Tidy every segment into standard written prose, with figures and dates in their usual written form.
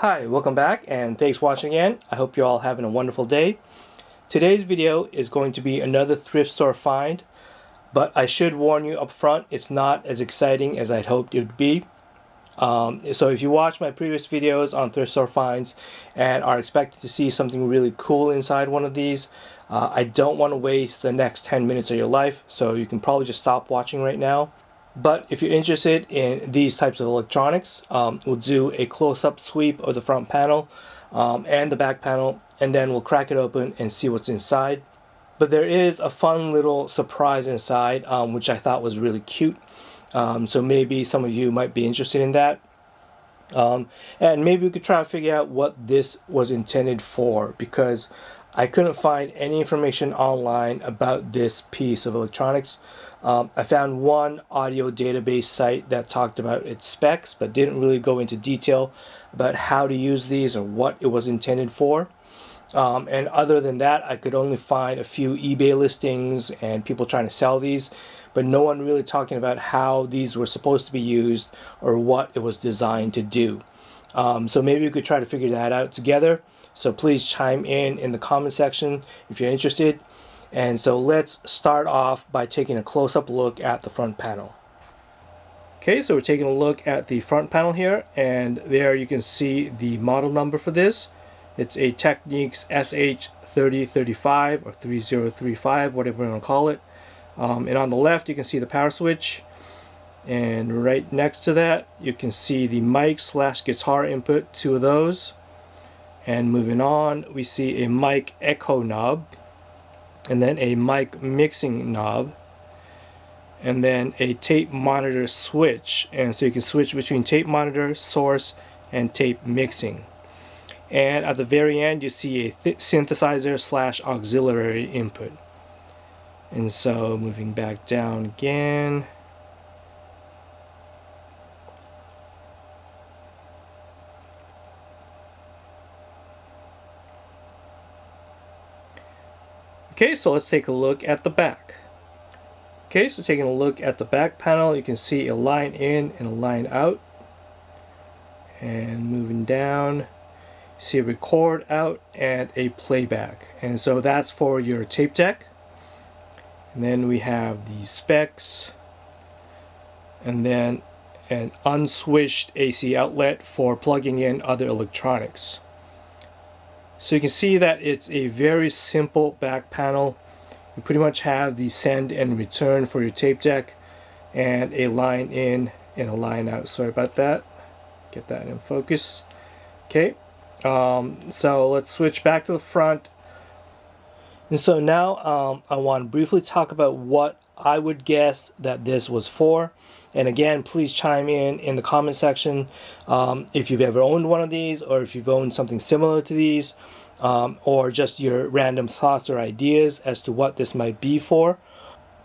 Hi, welcome back and thanks for watching again. I hope you're all having a wonderful day. Today's video is going to be another thrift store find, but I should warn you up front, it's not as exciting as I'd hoped it would be. So if you watch my previous videos on thrift store finds and are expected to see something really cool inside one of these, I don't want to waste the next 10 minutes of your life, so you can probably just stop watching right now. But if you're interested in these types of electronics, we'll do a close-up sweep of the front panel and the back panel, and then we'll crack it open and see what's inside. But there is a fun little surprise inside, which I thought was really cute. So maybe some of you might be interested in that. And maybe we could try to figure out what this was intended for, because I couldn't find any information online about this piece of electronics. I found one audio database site that talked about its specs, but didn't really go into detail about how to use these or what it was intended for. And other than that, I could only find a few eBay listings and people trying to sell these, but no one really talking about how these were supposed to be used or what it was designed to do. So maybe we could try to figure that out together. So please chime in the comment section if you're interested. And so let's start off by taking a close-up look at the front panel. Okay, so we're taking a look at the front panel here, and there you can see the model number for this. It's a Technics SH3035 or 3035, whatever you want to call it. And on the left you can see the power switch, and right next to that you can see the mic / guitar input, two of those. And moving on, we see a mic echo knob, and then a mic mixing knob, and then a tape monitor switch. And so you can switch between tape monitor, source, and tape mixing. And at the very end you see a synthesizer / auxiliary input. And so moving back down again, okay, so let's take a look at the back. Okay, so taking a look at the back panel, you can see a line in and a line out. And moving down, you see a record out and a playback. And so that's for your tape deck. And then we have the specs, and then an unswitched AC outlet for plugging in other electronics. So you can see that it's a very simple back panel. You pretty much have the send and return for your tape deck, and a line in and a line out. Sorry about that. Get that in focus. Okay, so let's switch back to the front. And so now I want to briefly talk about what I would guess that this was for. And again, please chime in the comment section if you've ever owned one of these, or if you've owned something similar to these, or just your random thoughts or ideas as to what this might be for.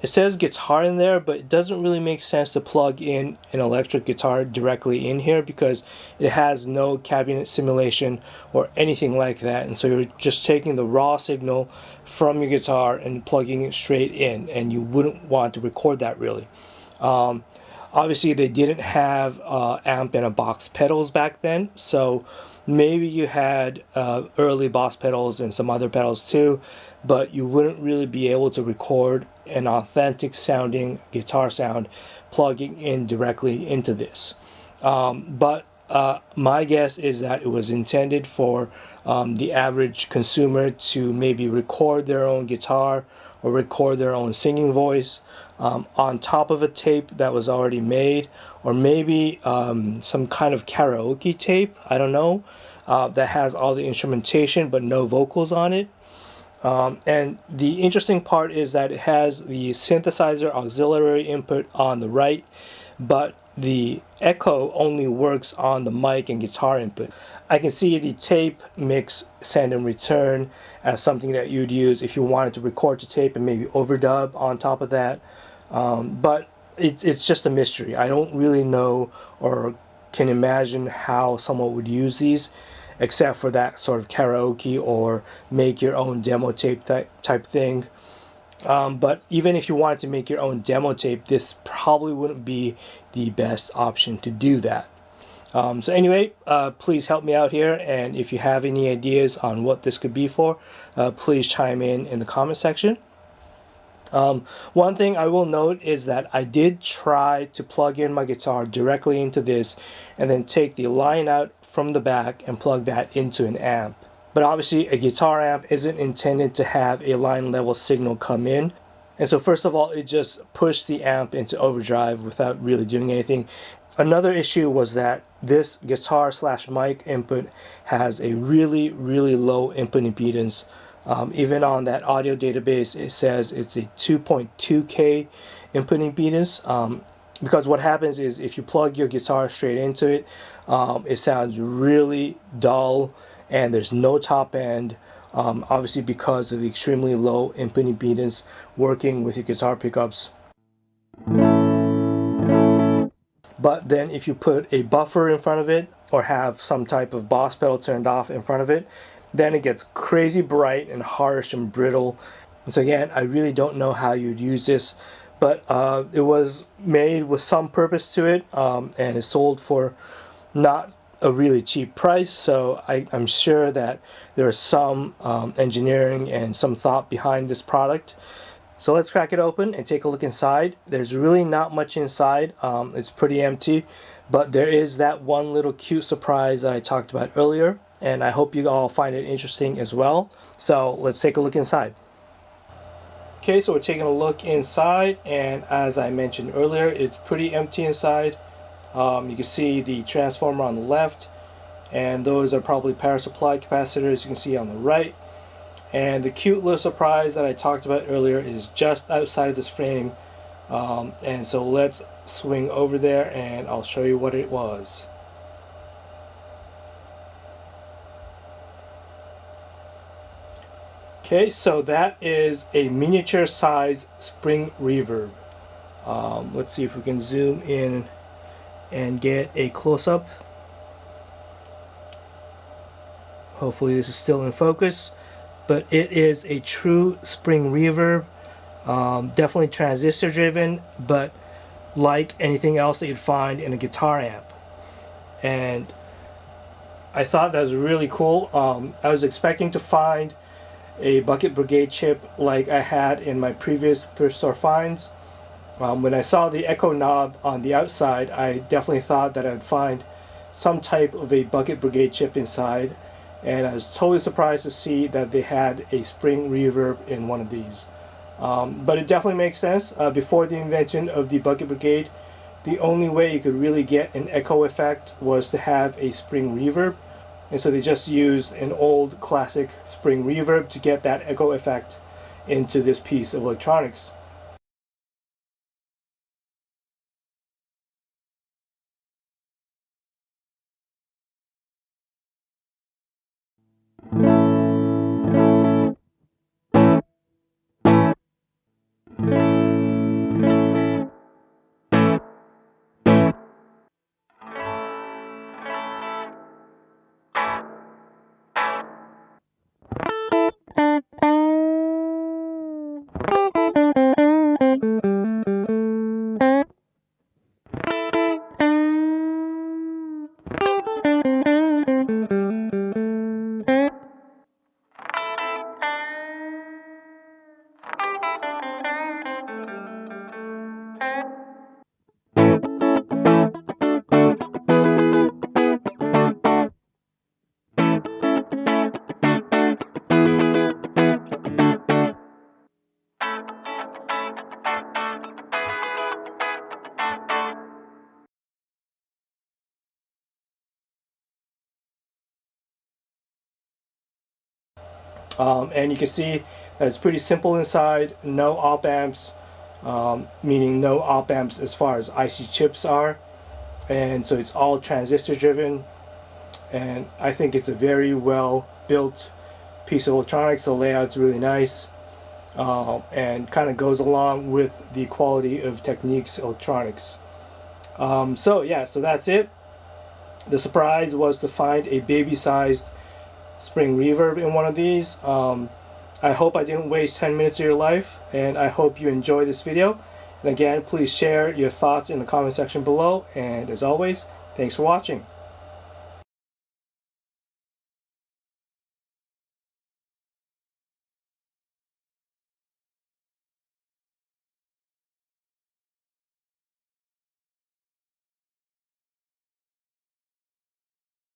It says guitar in there, but it doesn't really make sense to plug in an electric guitar directly in here because it has no cabinet simulation or anything like that. And so you're just taking the raw signal from your guitar and plugging it straight in, and you wouldn't want to record that really. Obviously they didn't have amp and a box pedals back then, so maybe you had early boss pedals and some other pedals too, but you wouldn't really be able to record an authentic sounding guitar sound plugging in directly into this. But my guess is that it was intended for the average consumer to maybe record their own guitar or record their own singing voice on top of a tape that was already made, or maybe some kind of karaoke tape, I don't know, that has all the instrumentation but no vocals on it. And the interesting part is that it has the synthesizer auxiliary input on the right, but the echo only works on the mic and guitar input. I can see the tape mix, send and return as something that you'd use if you wanted to record to tape and maybe overdub on top of that. But it's just a mystery. I don't really know or can imagine how someone would use these, except for that sort of karaoke or make your own demo tape type thing. But even if you wanted to make your own demo tape, this probably wouldn't be the best option to do that. So anyway, please help me out here, and if you have any ideas on what this could be for, please chime in the comment section. One thing I will note is that I did try to plug in my guitar directly into this and then take the line out from the back and plug that into an amp. But obviously a guitar amp isn't intended to have a line level signal come in. And so first of all, it just pushed the amp into overdrive without really doing anything. Another issue was that this guitar slash mic input has a really low input impedance. Even on that audio database, it says it's a 2.2K input impedance. Because what happens is if you plug your guitar straight into it, it sounds really dull and there's no top end. Obviously because of the extremely low input impedance working with your guitar pickups. But then if you put a buffer in front of it or have some type of boss pedal turned off in front of it, then it gets crazy bright and harsh and brittle. And so again, I really don't know how you'd use this, but it was made with some purpose to it, and is sold for not a really cheap price. So I'm sure that there is some engineering and some thought behind this product. So let's crack it open and take a look inside. There's really not much inside. It's pretty empty, but there is that one little cute surprise that I talked about earlier, and I hope you all find it interesting as well. So let's take a look inside. Okay, so we're taking a look inside, and as I mentioned earlier, it's pretty empty inside. You can see the transformer on the left, and those are probably power supply capacitors you can see on the right. And the cute little surprise that I talked about earlier is just outside of this frame. And so let's swing over there and I'll show you what it was. Okay, so that is a miniature size spring reverb. Let's see if we can zoom in and get a close-up. Hopefully this is still in focus. But it is a true spring reverb, definitely transistor driven, but like anything else that you'd find in a guitar amp. And I thought that was really cool. I was expecting to find a Bucket Brigade chip like I had in my previous thrift store finds. When I saw the echo knob on the outside, I definitely thought that I'd find some type of a Bucket Brigade chip inside. And I was totally surprised to see that they had a spring reverb in one of these. But it definitely makes sense. Before the invention of the Bucket Brigade, the only way you could really get an echo effect was to have a spring reverb. And so they just used an old classic spring reverb to get that echo effect into this piece of electronics. And you can see that it's pretty simple inside, no op amps, meaning no op amps as far as IC chips are, and so it's all transistor driven, and I think it's a very well built piece of electronics. The layout's really nice, and kind of goes along with the quality of Technique's electronics. So yeah, so that's it. The surprise was to find a baby-sized spring reverb in one of these. I hope I didn't waste 10 minutes of your life, and I hope you enjoy this video. And again, please share your thoughts in the comment section below, and as always, thanks for watching.